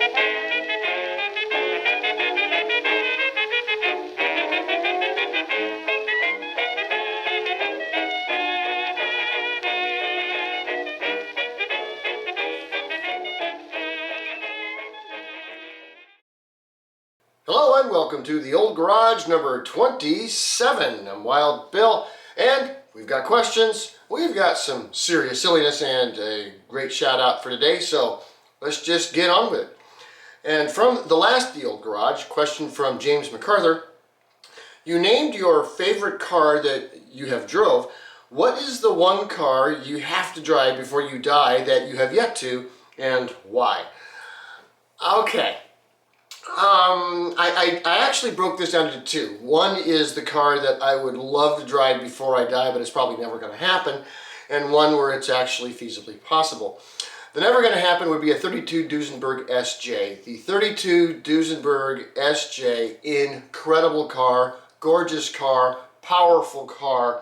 Hello and welcome to the Old Garage number 27. I'm Wild Bill, and we've got questions, we've got some serious silliness, and a great shout out for today, so let's just get on with it. And from the last The Old Garage, question from James MacArthur: you named your favorite car that you have drove. What is the one car you have to drive before you die that you have yet to, and why? Okay. I actually broke this down into two. One is the car that I would love to drive before I die, but it's probably never going to happen, and one where it's actually feasibly possible. The never going to happen would be a 32 Duesenberg SJ. The 32 Duesenberg SJ, incredible car, gorgeous car, powerful car.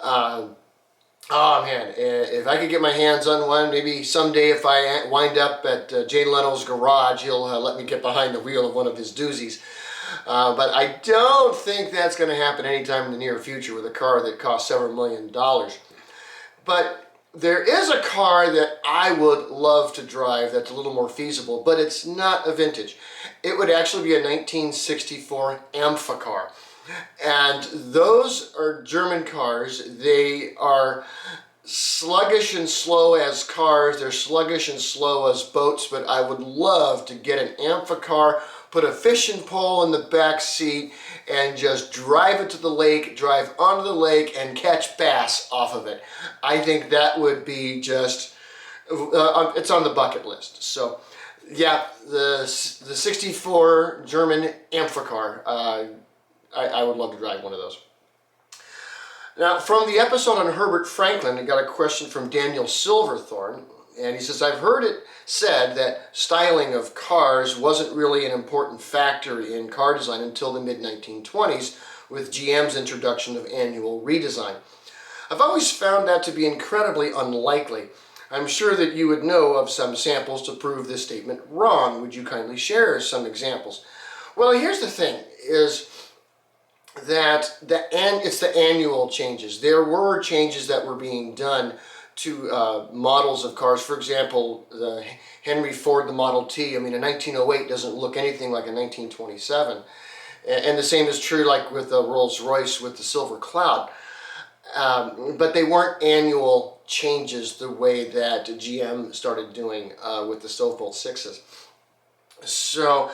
Oh man, if I could get my hands on one, maybe someday if I wind up at Jay Leno's garage, he'll let me get behind the wheel of one of his doozies. But I don't think that's going to happen anytime in the near future with a car that costs several $1 million. But there is a car that I would love to drive that's a little more feasible, but it's not a vintage. It would actually be a 1964 Ampha car. And those are German cars. They are sluggish and slow as cars. They're sluggish and slow as boats, but I would love to get an Ampha car, put a fishing pole in the back seat, and just drive it to the lake, drive onto the lake, and catch bass off of it. I think that would be just, it's on the bucket list. So yeah, the 64 German Ampha car, I would love to drive one of those. Now, from the episode on Herbert Franklin, I got a question from Daniel Silverthorne, and he says, I've heard it said that styling of cars wasn't really an important factor in car design until the mid-1920s with GM's introduction of annual redesign. I've always found that to be incredibly unlikely. I'm sure that you would know of some samples to prove this statement wrong. Would you kindly share some examples? Well, here's the thing, is that it's the annual changes. There were changes that were being done to models of cars. For example, the Henry Ford, the Model T, I mean, a 1908 doesn't look anything like a 1927. And the same is true like with the Rolls-Royce with the Silver Cloud. But they weren't annual changes the way that GM started doing with the Stovebolt 6s. So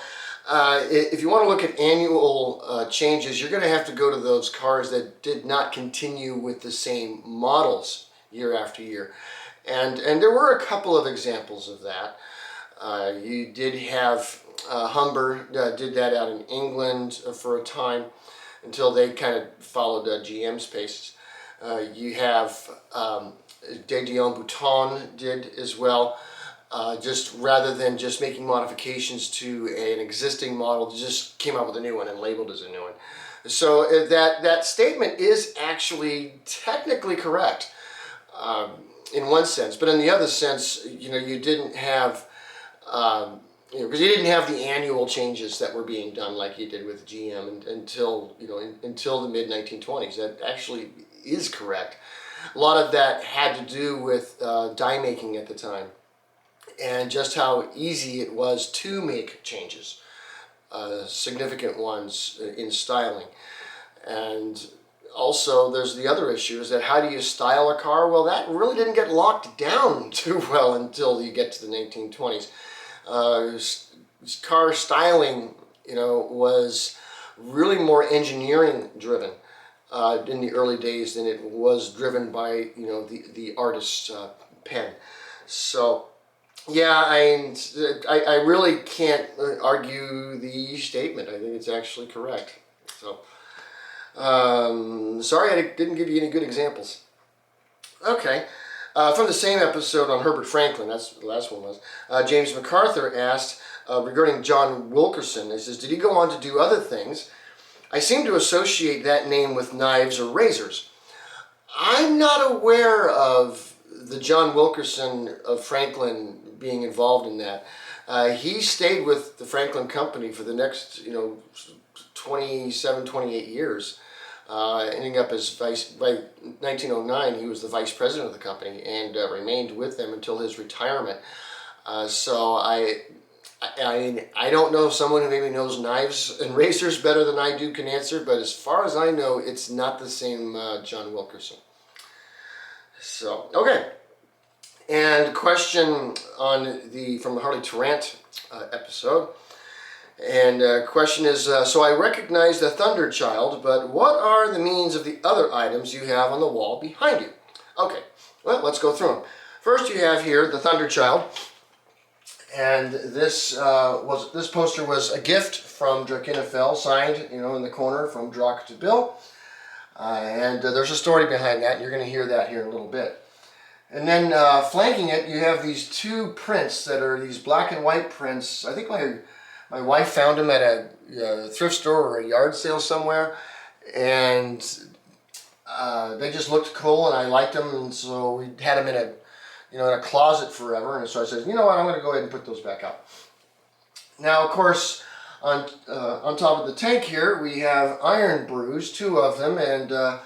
if you want to look at annual changes, you're going to have to go to those cars that did not continue with the same models year after year. And there were a couple of examples of that. You did have Humber did that out in England for a time until they kind of followed GM's paces. You have De Dion Bouton did as well. Just rather than just making modifications to an existing model, just came out with a new one and labeled as a new one. So that statement is actually technically correct in one sense, but in the other sense, you didn't have, because you didn't have the annual changes that were being done like you did with GM until the mid 1920s. That actually is correct. A lot of that had to do with die making at the time, and just how easy it was to make changes, significant ones in styling. And also there's the other issue, is that how do you style a car? Well, that really didn't get locked down too well until you get to the 1920s. Car styling, was really more engineering driven in the early days than it was driven by, the artist's pen. So yeah, I really can't argue the statement. I think it's actually correct. So, sorry I didn't give you any good examples. Okay, from the same episode on Herbert Franklin, that's the last one was, James MacArthur asked regarding John Wilkenson. He says, did he go on to do other things? I seem to associate that name with knives or razors. I'm not aware of the John Wilkenson of Franklin being involved in that. He stayed with the Franklin Company for the next, 27, 28 years, ending up as by 1909, he was the vice president of the company and remained with them until his retirement. So I don't know if someone who maybe knows knives and razors better than I do can answer, but as far as I know, it's not the same John Wilkenson. So, okay. And question from the Harley Tarrant episode. And question is, so I recognize the Thunder Child, but what are the means of the other items you have on the wall behind you? Okay, well, let's go through them. First, you have here the Thunder Child. And this poster was a gift from Drakenfell, signed, in the corner from Drak to Bill. And there's a story behind that, and you're going to hear that here in a little bit. And then flanking it, you have these two prints that are these black and white prints. I think my wife found them at a thrift store or a yard sale somewhere, and they just looked cool, and I liked them, and so we had them in a closet forever. And so I said, you know what, I'm going to go ahead and put those back out. Now, of course, on top of the tank here, we have iron brews, two of them, and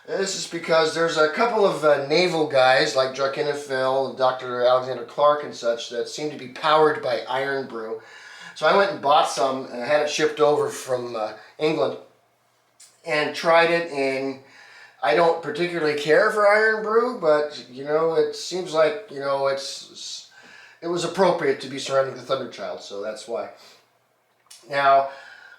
this is because there's a couple of naval guys like Drakenfell and Dr. Alexander Clark and such that seem to be powered by iron brew. So I went and bought some and had it shipped over from England and tried it, and I don't particularly care for iron brew, but it seems like it was appropriate to be surrounding the Thunder Child, so that's why. Now,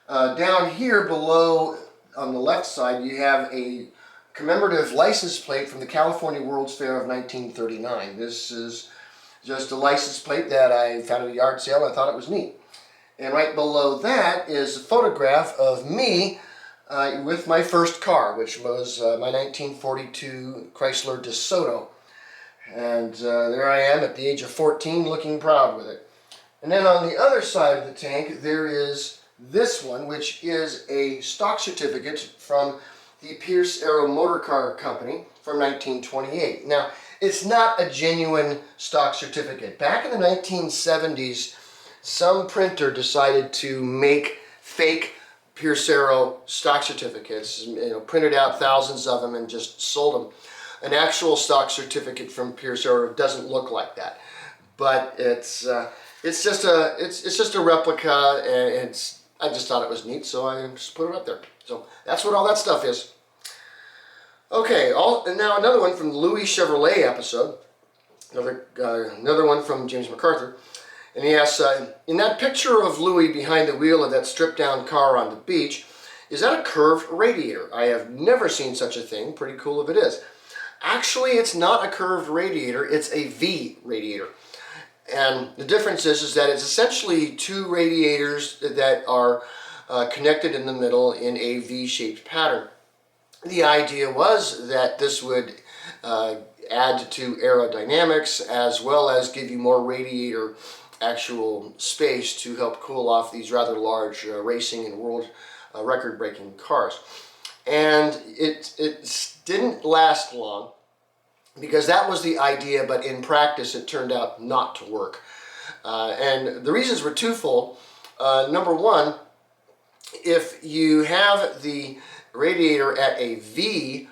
down here below on the left side, you have a commemorative license plate from the California World's Fair of 1939. This is just a license plate that I found at a yard sale. I thought it was neat. And right below that is a photograph of me with my first car, which was my 1942 Chrysler DeSoto. And there I am at the age of 14 looking proud with it. And then on the other side of the tank there is this one, which is a stock certificate from the Pierce Arrow Motor Car Company from 1928. Now, it's not a genuine stock certificate. Back in the 1970s, some printer decided to make fake Pierce Arrow stock certificates, printed out thousands of them and just sold them. An actual stock certificate from Pierce Arrow doesn't look like that, but it's just a replica, and I just thought it was neat, so I just put it up there. So that's what all that stuff is. Okay, and now another one from the Louis Chevrolet episode, another one from James MacArthur. And he asks, in that picture of Louis behind the wheel of that stripped-down car on the beach, is that a curved radiator? I have never seen such a thing. Pretty cool if it is. Actually, it's not a curved radiator. It's a V radiator. And the difference is that it's essentially two radiators that are connected in the middle in a V-shaped pattern. The idea was that this would add to aerodynamics as well as give you more radiator actual space to help cool off these rather large racing and world record-breaking cars. And it didn't last long because that was the idea, but in practice it turned out not to work. And the reasons were twofold. Number one, if you have the radiator at a V,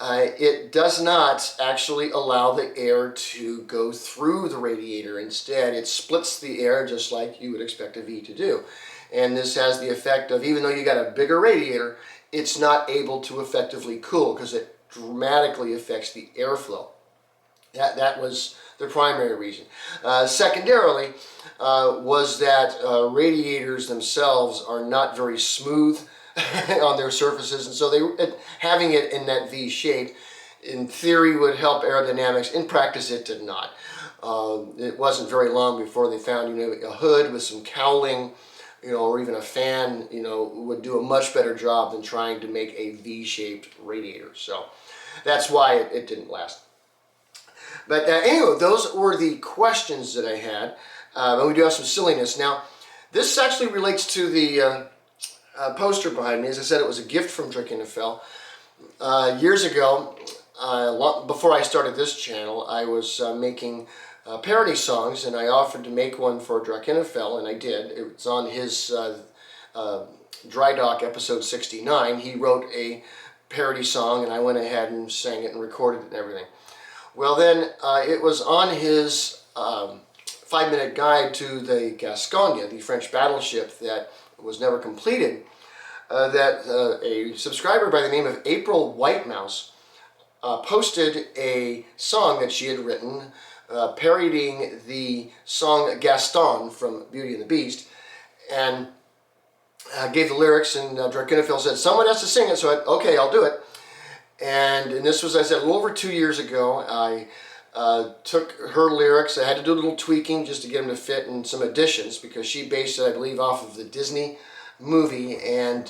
it does not actually allow the air to go through the radiator. Instead, it splits the air just like you would expect a V to do. And this has the effect of, even though you got a bigger radiator, it's not able to effectively cool because it dramatically affects the airflow. That was the primary reason. Secondarily, was that radiators themselves are not very smooth on their surfaces, and so having it in that V shape in theory would help aerodynamics. In practice it did not. It wasn't very long before they found a hood with some cowling, or even a fan, would do a much better job than trying to make a V-shaped radiator. So that's why it didn't last. But anyway, those were the questions that I had. And we do have some silliness. Now, this actually relates to the poster behind me. As I said, it was a gift from Drakenfell. Years ago, before I started this channel, I was making parody songs, and I offered to make one for Drakenfell, and I did. It was on his Dry Dock episode 69. He wrote a parody song, and I went ahead and sang it and recorded it and everything. Well, then it was on his 5-minute guide to the Gascogne, the French battleship that was never completed, that a subscriber by the name of April Whitemouse posted a song that she had written parodying the song Gaston from Beauty and the Beast, and gave the lyrics, and Drakenfell said, someone has to sing it, so okay, I'll do it. And this was, I said, a little over 2 years ago. I took her lyrics. I had to do a little tweaking just to get them to fit, and some additions, because she based it, I believe, off of the Disney movie, and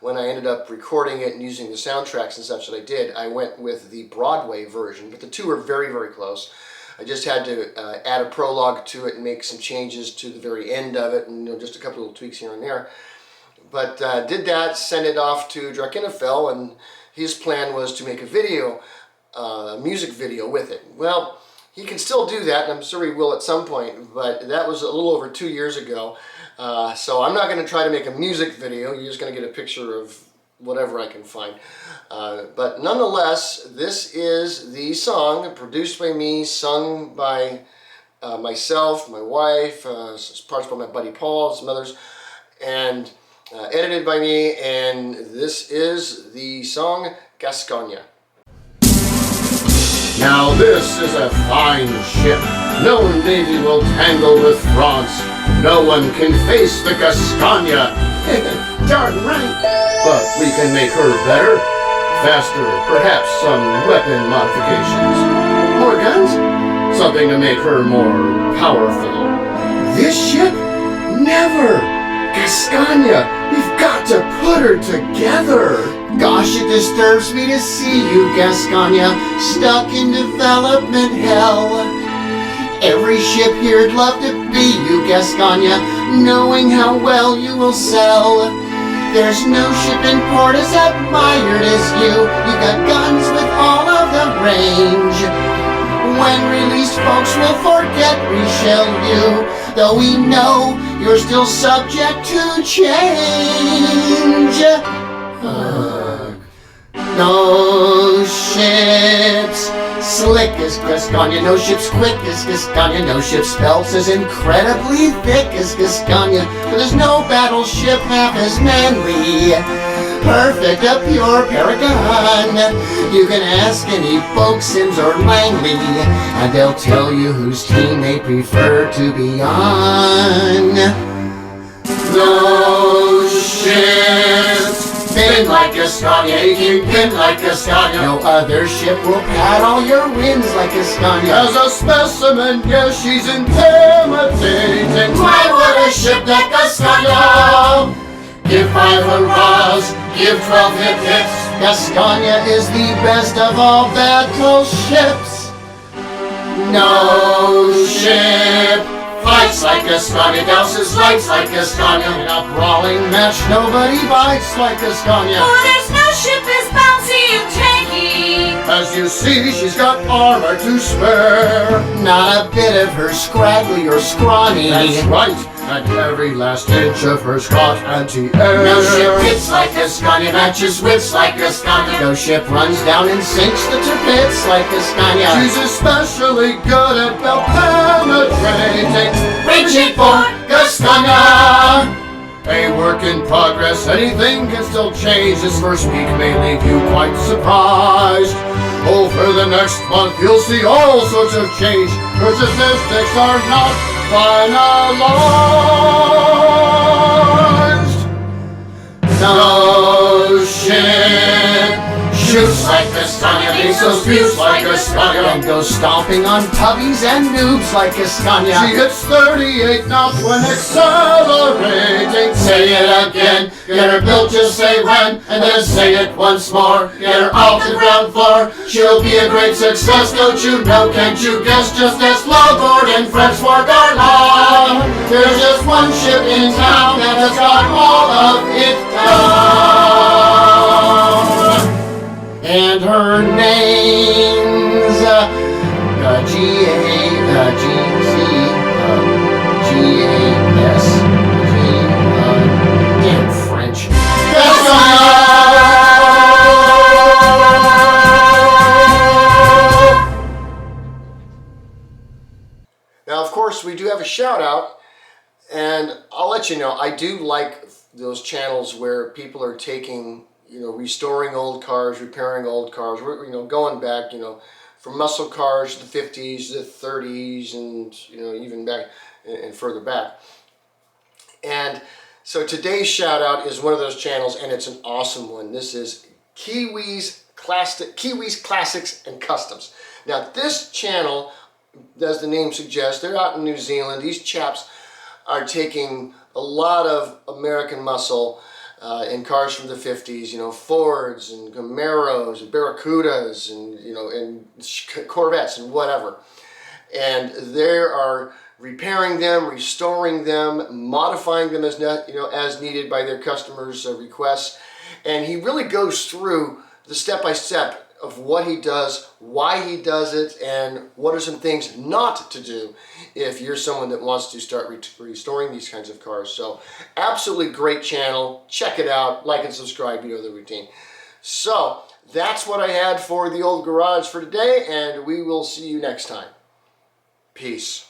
when I ended up recording it and using the soundtracks and such that I did, I went with the Broadway version, but the two are very, very close. I just had to add a prologue to it and make some changes to the very end of it, and just a couple little tweaks here and there. But did that, sent it off to Drakenfell, and his plan was to make a video, a music video with it. Well, he can still do that, and I'm sure he will at some point, but that was a little over 2 years ago. So I'm not going to try to make a music video. You're just going to get a picture of whatever I can find. But nonetheless, this is the song produced by me, sung by myself, my wife, parts by my buddy Paul, some others, and edited by me, and this is the song Gascogne. Now this is a fine ship. No navy will tangle with France. No one can face the Gascogne. Darn right. But we can make her better, faster, perhaps some weapon modifications. More guns? Something to make her more powerful. This ship? Never! Gascogne! We've got to put her together! Gosh, it disturbs me to see you, Gascogne, stuck in development hell. Every ship here'd love to be you, Gascogne, knowing how well you will sell. There's no ship in port as admired as you. You got guns with all of the range. When released, folks will forget we shelled you, though we know you're still subject to change. No ships slick as Gascogne, no ships quick as Gascogne, no ship spells as incredibly thick as Gascogne, but there's no battleship half as manly, perfect, a pure paragon. You can ask any folk, Sims or Langley, and they'll tell you whose team they prefer to be on. No ships spin like Gascogne, kingpin like Gascogne. No other ship will pad all your wins like Gascogne. As a specimen, yes, she's intimidating. Why would a ship like Gascogne? Give 5 hurrahs, give 12 hits. Gascogne is the best of all battleships. No ship fights like Gascogne, douses lights like Gascogne. In a brawling match, nobody bites like Gascogne. Oh, there's no ship as bouncy and tanky. As you see, she's got armor to spare. Not a bit of her scraggly or scrawny. That's right, and every last inch of her got anti-air. No ship hits like Gascogne, matches wits like Gascogne. No ship runs down and sinks the turpits like Gascogne. She's especially good at belt penetrating. Reaching for Gascogne. A work in progress, anything can still change. This first week may leave you quite surprised. Over the next month you'll see all sorts of change. Her statistics are not finalized. No ship shoots like Gascogne, missiles fuse like Gascogne, And goes stomping on puppies and noobs like Gascogne. She hits 38 knots when accelerating. Say it again, get her built, just say when, and then say it once more. Get her off the ground floor, she'll be a great success, don't you know, can't you guess? Just as Logboard and French for Garland. There's just one ship in town that has got all of it down. And her name's G-A G-C-G-A-S. Damn French. Now, of course, we do have a shout out, and I'll let you know, I do like those channels where people are taking, restoring old cars, repairing old cars, going back, from muscle cars to the 50s, the 30s, and, even back and further back. And so today's shout out is one of those channels, and it's an awesome one. This is Kiwi's Classics and Customs. Now, this channel, as the name suggests, they're out in New Zealand. These chaps are taking a lot of American muscle in cars from the 50s, Fords and Camaros and Barracudas and, and Corvettes and whatever. And they are repairing them, restoring them, modifying them as needed by their customers' requests. And he really goes through the step-by-step of what he does, why he does it, and what are some things not to do if you're someone that wants to start restoring these kinds of cars. So absolutely great channel. Check it out. Like and subscribe. You know the routine. So that's what I had for the old garage for today, and we will see you next time. Peace.